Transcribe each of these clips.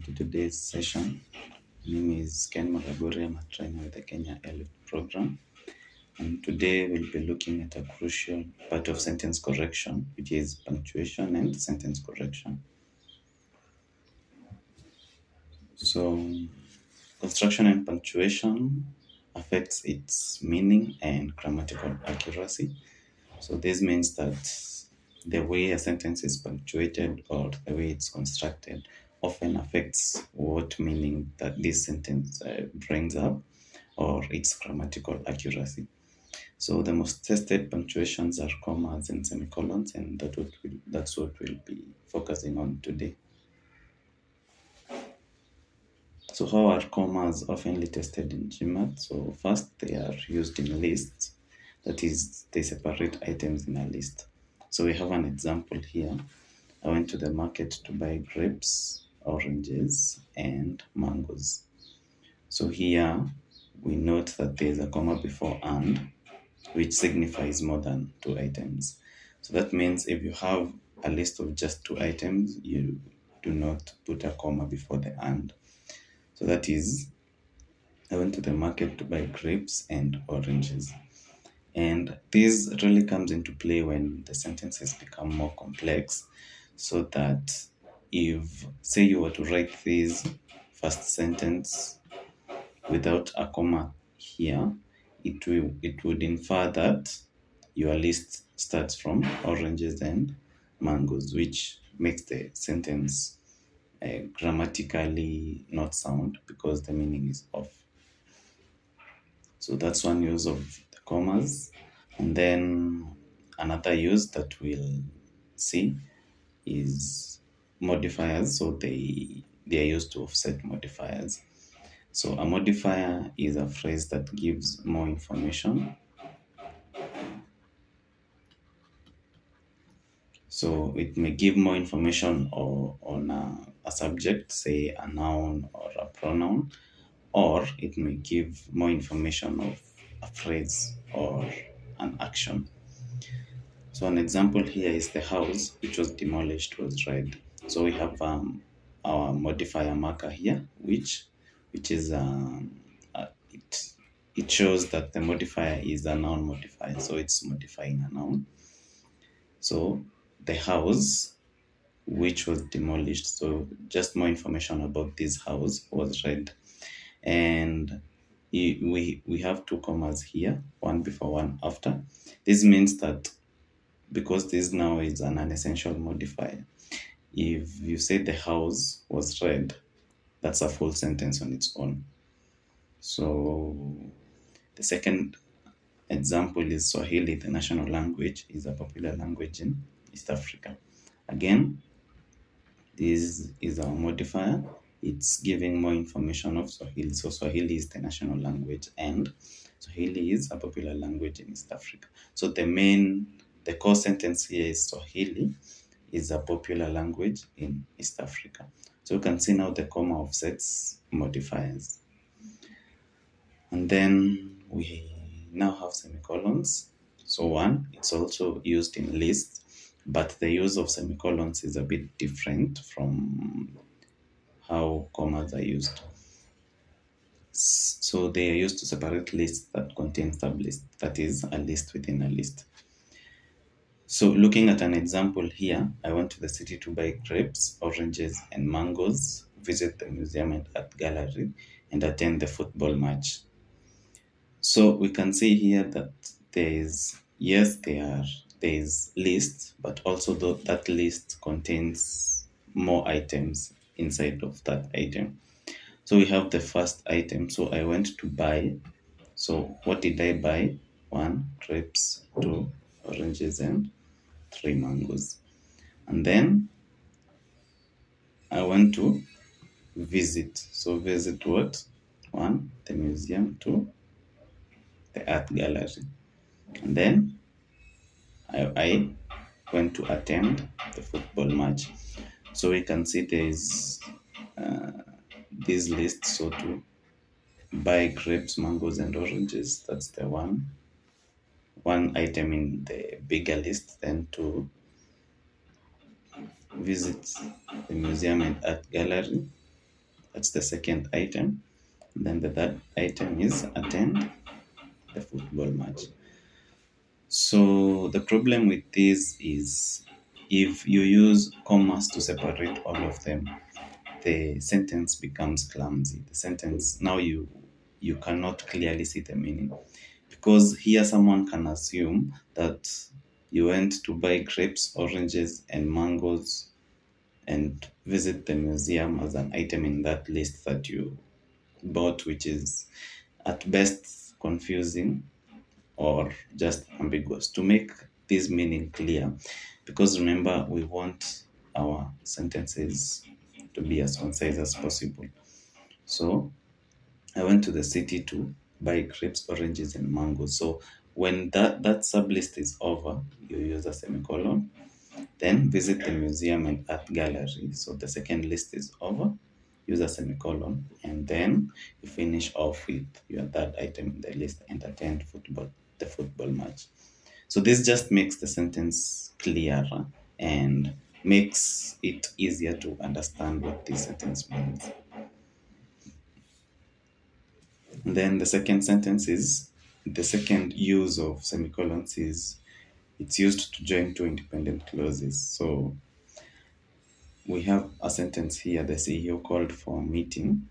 to today's session. My name is Ken Magaburi. I'm a trainer with the Kenya Elite program. And today we'll be looking at a crucial part of sentence correction, which is punctuation and sentence correction. So, construction and punctuation affects its meaning and grammatical accuracy. So this means that the way a sentence is punctuated or the way it's constructed often affects what meaning that this sentence brings up or its grammatical accuracy. So the most tested punctuations are commas and semicolons, and that's what we'll be focusing on today. So how are commas often tested in GMAT? So first, they are used in lists. That is, they separate items in a list. So we have an example here. I went to the market to buy grapes, oranges, and mangoes. So here we note that there is a comma before and, which signifies more than two items. So that means if you have a list of just two items, you do not put a comma before the and. So that is, I went to the market to buy grapes and oranges. And this really comes into play when the sentences become more complex, so that if, say, you were to write this first sentence without a comma here, it would infer that your list starts from oranges and mangoes, which makes the sentence grammatically not sound because the meaning is off. So that's one use of the commas. And then another use that we'll see is modifiers. So they are used to offset modifiers. So a modifier is a phrase that gives more information. So it may give more information on a subject, say a noun or a pronoun, or it may give more information of a phrase or an action. So an example here is the house which was demolished was red. So we have our modifier marker here, which is it shows that the modifier is a noun modifier, so it's modifying a noun. So the house which was demolished, so just more information about this house, was red. And we have two commas here, one before, one after. This means that because this now is an unessential modifier, if you say the house was red, that's a full sentence on its own. So the second example is Swahili, the national language, is a popular language in East Africa. Again, this is our modifier. It's giving more information of Swahili. So Swahili is the national language and Swahili is a popular language in East Africa. So the core sentence here is Swahili is a popular language in East Africa. So you can see now the comma offsets modifiers. And then we now have semicolons. So one, it's also used in lists, but the use of semicolons is a bit different from how commas are used. So they are used to separate lists that contain sublists, that is, a list within a list. So looking at an example here, I went to the city to buy grapes, oranges, and mangoes, visit the museum and art gallery, and attend the football match. So we can see here that there is lists, but also that list contains more items inside of that item. So we have the first item. So I went to buy. So what did I buy? 1, grapes, 2, oranges, and 3 mangoes. And then I went to visit. So visit what? 1, the museum, 2, the art gallery. And then I went to attend the football match. So we can see there is this list. So to buy grapes, mangoes, and oranges, that's the one item in the bigger list. Then to visit the museum and art gallery, That's the second item. Then the third item is attend the football match. So the problem with this is if you use commas to separate all of them, the sentence becomes clumsy. The sentence, now you cannot clearly see the meaning, because here someone can assume that you went to buy grapes, oranges, and mangoes and visit the museum as an item in that list that you bought, which is at best confusing or just ambiguous. To make this meaning clear, because remember, we want our sentences to be as concise as possible. So I went to the city to buy grapes, oranges, and mangoes. So when that sub list is over, you use a semicolon. Then visit the museum and art gallery. So the second list is over, use a semicolon, and then you finish off with your third item in the list and attend the football match. So this just makes the sentence clearer and makes it easier to understand what this sentence means. And then the second use of semicolons is it's used to join two independent clauses. So we have a sentence here: the CEO called for a meeting,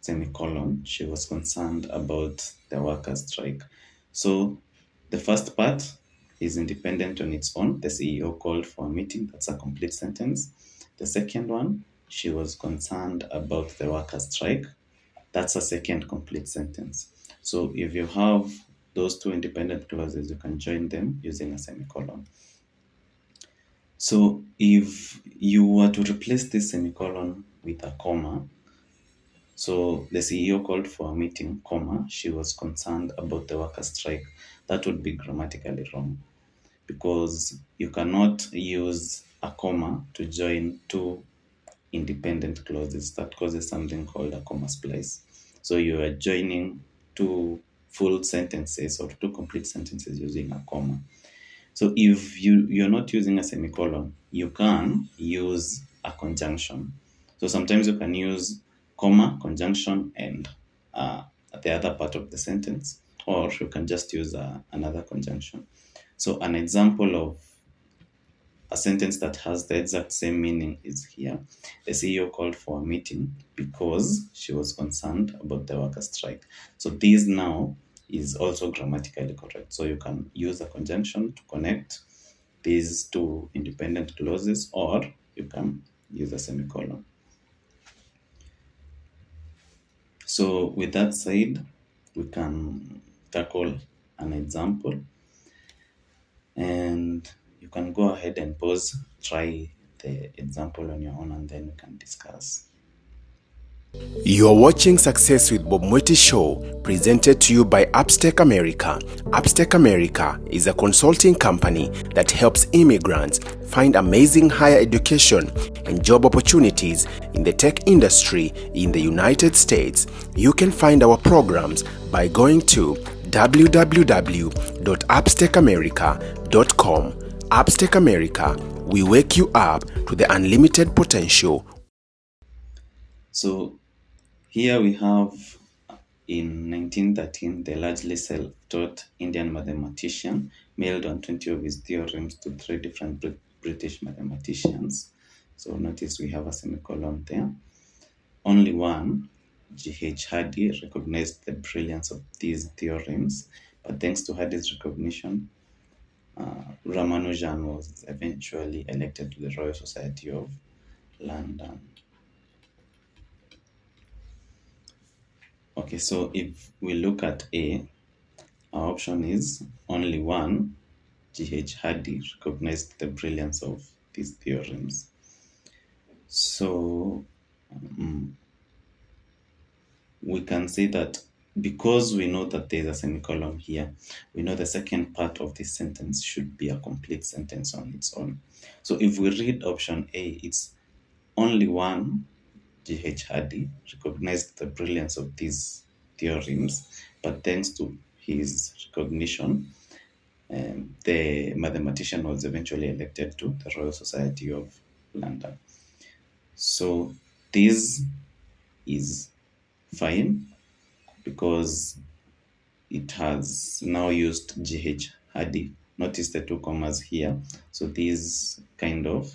semicolon, she was concerned about the workers' strike. So the first part is independent on its own. The CEO called for a meeting, that's a complete sentence. The second one, she was concerned about the workers' strike, that's a second complete sentence. So if you have those two independent clauses, you can join them using a semicolon. So if you were to replace this semicolon with a comma, so the CEO called for a meeting, comma, she was concerned about the workers' strike, that would be grammatically wrong, because you cannot use a comma to join two independent clauses. That causes something called a comma splice. So you are joining two full sentences or two complete sentences using a comma. So if you're not using a semicolon, you can use a conjunction. So sometimes you can use comma, conjunction, and the other part of the sentence, or you can just use another conjunction. So an example of a sentence that has the exact same meaning is here. The CEO called for a meeting because she was concerned about the workers' strike. So this now is also grammatically correct. So you can use a conjunction to connect these two independent clauses, or you can use a semicolon. So with that said, we can tackle an example, and you can go ahead and pause, try the example on your own, and then we can discuss. You're watching Success with Bob Mwiti Show, presented to you by Upstack America. Upstack America is a consulting company that helps immigrants find amazing higher education and job opportunities in the tech industry in the United States. You can find our programs by going to www.upstackamerica.com. Upstack America, we wake you up to the unlimited potential. So here we have, in 1913, the largely self-taught Indian mathematician mailed on 20 of his theorems to 3 different British mathematicians. So notice we have a semicolon there. Only one, G.H. Hardy, recognized the brilliance of these theorems, but thanks to Hardy's recognition, Ramanujan was eventually elected to the Royal Society of London. Okay, so if we look at A, our option is only one, G.H. Hardy, recognized the brilliance of these theorems. So we can say that because we know that there's a semicolon here, we know the second part of this sentence should be a complete sentence on its own. So if we read option A, it's only one, G.H. Hardy, recognized the brilliance of these theorems, but thanks to his recognition, the mathematician was eventually elected to the Royal Society of London. So this is fine because it has now used GH Hardy. Notice the 2 commas here. So this kind of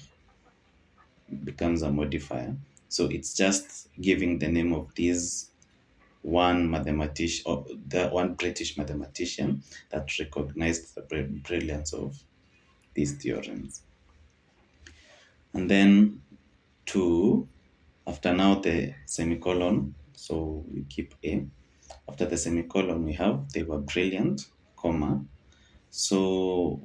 becomes a modifier. So it's just giving the name of this one mathematician, or the one British mathematician that recognized the brilliance of these theorems. And then after now the semicolon, so we keep A. After the semicolon, we have they were brilliant, comma. So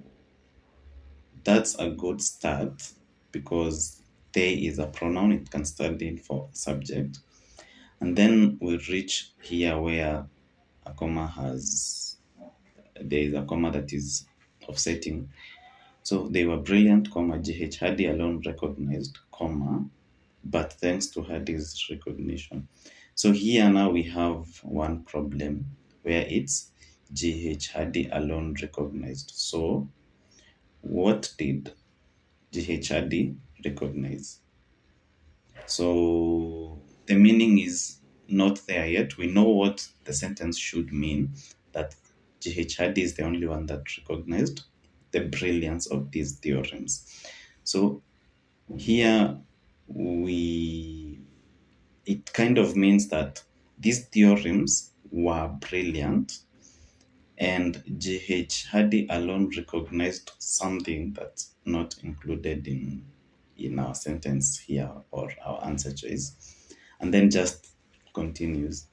that's a good start because they is a pronoun, it can stand in for subject. And then we reach here where a comma there is a comma that is offsetting. So they were brilliant, comma, GH Hardy alone recognized, comma, but thanks to Hardy's recognition. So here now we have one problem where it's GH Hardy alone recognized. So what did GH Hardy recognize? So the meaning is not there yet. We know what the sentence should mean, that GH Hardy is the only one that recognized the brilliance of these theorems. So here it kind of means that these theorems were brilliant and GH Hardy alone recognized something that's not included in our sentence here or our answer choice, and then just continues.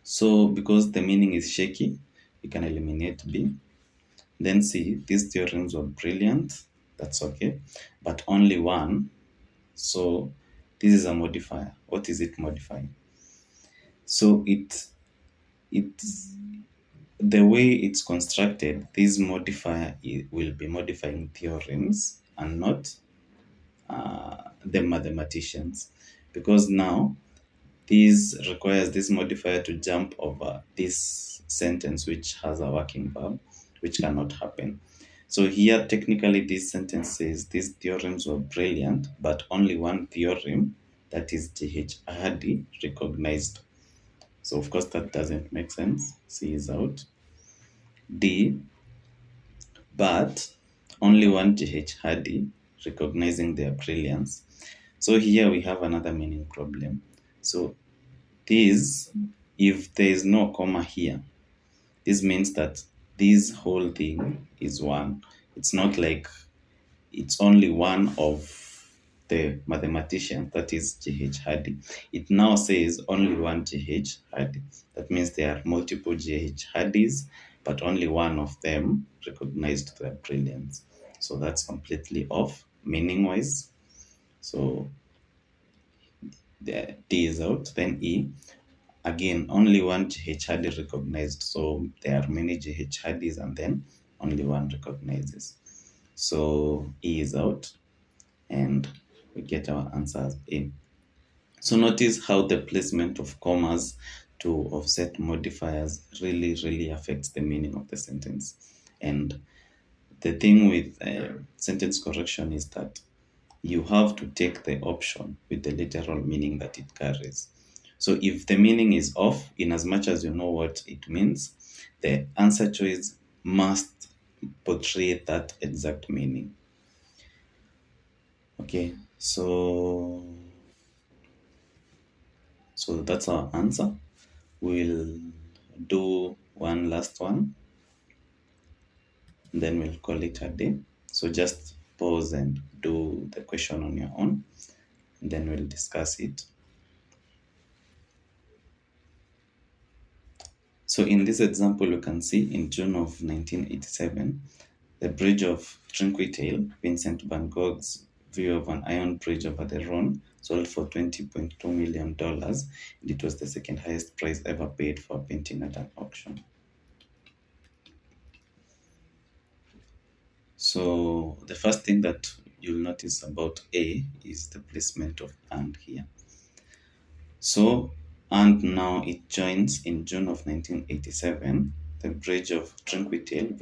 So because the meaning is shaky, we can eliminate B. Then C, these theorems were brilliant, that's okay, but only one. So this is a modifier. What is it modifying? So the way it's constructed, this modifier will be modifying theorems and not the mathematicians, because now this requires this modifier to jump over this sentence which has a working verb, which cannot happen. So here technically this sentence says these theorems were brilliant, but only one theorem, that is GH Hardy, recognized. So of course that doesn't make sense. C is out. D, but only one GH Hardy recognizing their brilliance. So here we have another meaning problem. So this, if there is no comma here, this means that this whole thing is one. It's not like it's only one of the mathematician, that is GH Hardy. It now says only one GH Hardy. That means there are multiple GH Hardys, but only one of them recognized their brilliance. So that's completely off meaning-wise. So the D is out. Then E, again, only one GH Hardy recognized. So there are many GH Hardys and then only one recognizes. So E is out and we get our answer as A. So notice how the placement of commas to offset modifiers really affects the meaning of the sentence. And the thing with sentence correction is that you have to take the option with the literal meaning that it carries. So if the meaning is off, in as much as you know what it means, the answer choice must portray that exact meaning. Okay, so that's our answer. We'll do one last one, then we'll call it a day. So just pause and do the question on your own, and then we'll discuss it. So in this example, you can see in June of 1987, the bridge of Trinquetail, Vincent van Gogh's view of an iron bridge over the Rhone, sold for $20.2 million, and it was the second highest price ever paid for a painting at an auction. So the first thing that you'll notice about A is the placement of and here. So, and now it joins in June of 1987, the bridge of Trinquetail,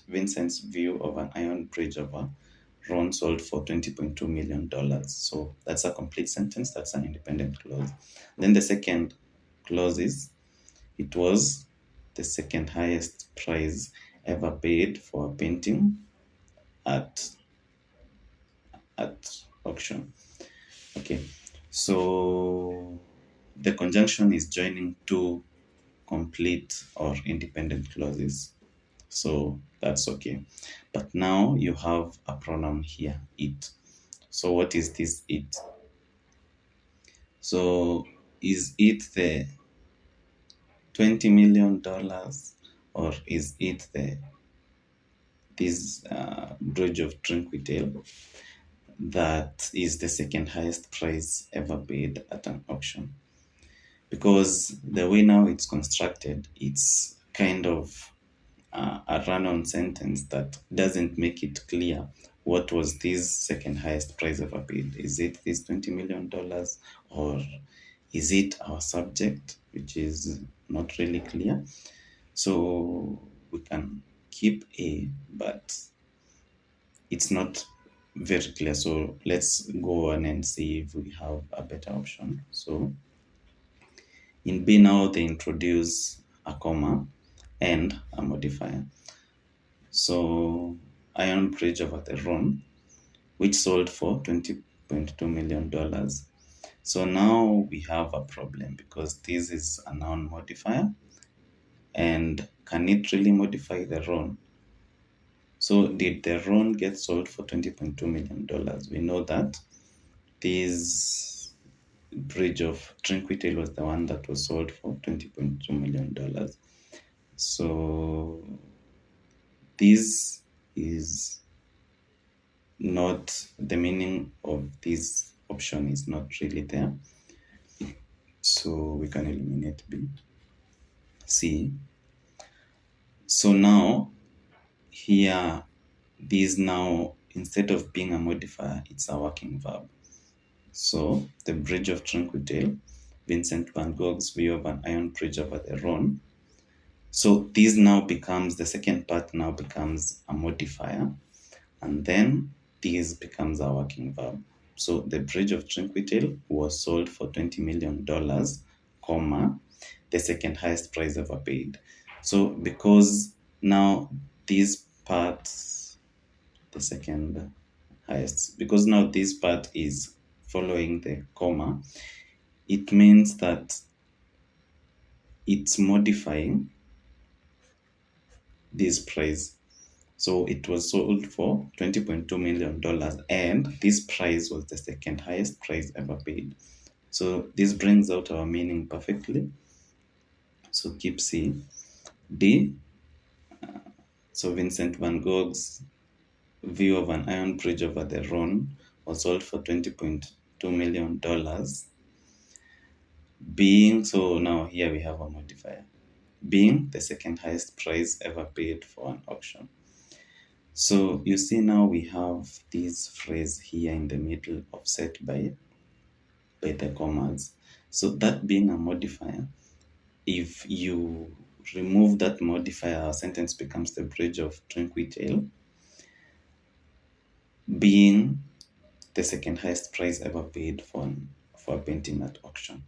Vincent's view of an iron bridge over Ron sold for $20.2 million. So that's a complete sentence. That's an independent clause. Then the second clause is, it was the second highest price ever paid for a painting at auction. Okay, so the conjunction is joining two complete or independent clauses. So that's okay. But now you have a pronoun here, it. So what is this it? So is it the $20 million, or is it this Bridge of Trinquitel that is the second highest price ever paid at an auction? Because the way now it's constructed, it's kind of a run-on sentence that doesn't make it clear what was this second highest price ever paid. Is it this $20 million, or is it our subject, which is not really clear? So we can keep A, but it's not very clear. So let's go on and see if we have a better option. So in B now, they introduce a comma and a modifier. So Iron Bridge over the Rhone, which sold for $20.2 million. So now we have a problem, because this is a noun modifier, and can it really modify the Rhone? So did the Rhone get sold for $20.2 million? We know that this Bridge of Trinquitel was the one that was sold for $20.2 million. So this is not, the meaning of this option is not really there. So we can eliminate B. C. So now here, this now, instead of being a modifier, it's a working verb. So the Bridge of Trinquitel, Vincent van Gogh's view of an iron bridge over the Rhone. So this now becomes, the second part now becomes a modifier, and then this becomes a working verb. So the Bridge of Trinquitel was sold for $20 million, comma, the second highest price ever paid. So because now this part, the second highest, because now this part is following the comma, it means that it's modifying this price. So it was sold for $20.2 million, and this price was the second highest price ever paid. So this brings out our meaning perfectly. So keep C. D. So Vincent van Gogh's view of an iron bridge over the Rhone was sold for $20.2 million. Being, so now here we have a modifier, being the second highest price ever paid for an auction. So you see now we have this phrase here in the middle, offset by the commas. So that being a modifier, if you remove that modifier, our sentence becomes the Bridge of Trinquitel being the second highest price ever paid for a painting at auction,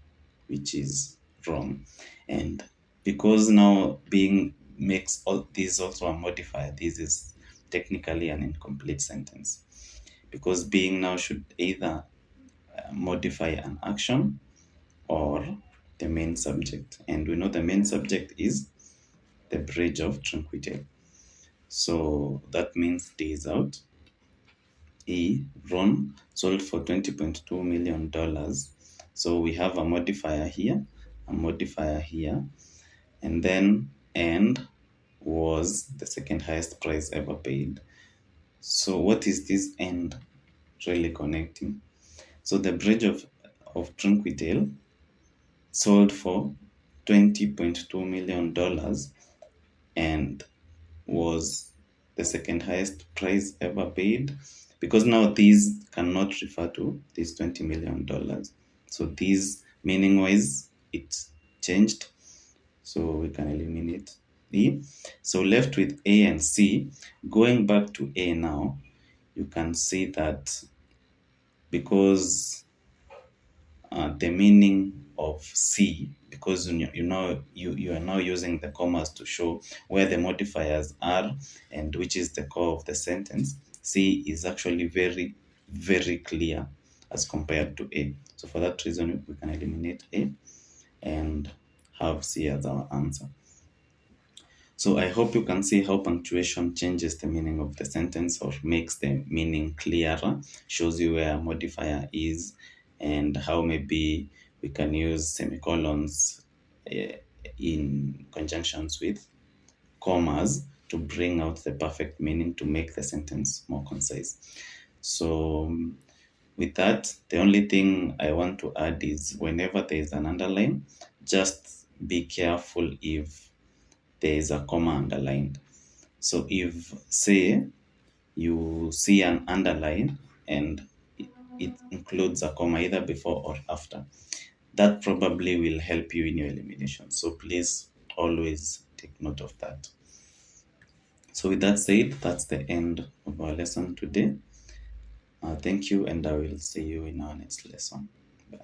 which is wrong. And because now being makes all this also a modifier, this is technically an incomplete sentence, because being now should either modify an action or the main subject, and we know the main subject is the Bridge of Trinquitel. So that means D is out. E, Rhone sold for $20.2 million. So we have a modifier here, and then and was the second highest price ever paid. So what is this and really connecting? So the Bridge of Trinquitel sold for $20.2 million and was the second highest price ever paid, because now these cannot refer to this $20 million. So these, meaning wise, it changed. So we can eliminate E. So left with A and C. Going back to A now, you can see that because the meaning of C, because you are now using the commas to show where the modifiers are and which is the core of the sentence. C is actually very, very clear as compared to A. So for that reason, we can eliminate A and have C as our answer. So I hope you can see how punctuation changes the meaning of the sentence or makes the meaning clearer, shows you where a modifier is, and how maybe we can use semicolons in conjunctions with commas to bring out the perfect meaning, to make the sentence more concise. So with that, the only thing I want to add is whenever there is an underline, just be careful if there is a comma underlined. So if, say, you see an underline and it includes a comma either before or after, that probably will help you in your elimination. So please always take note of that. So with that said, that's the end of our lesson today. Thank you, and I will see you in our next lesson. Bye.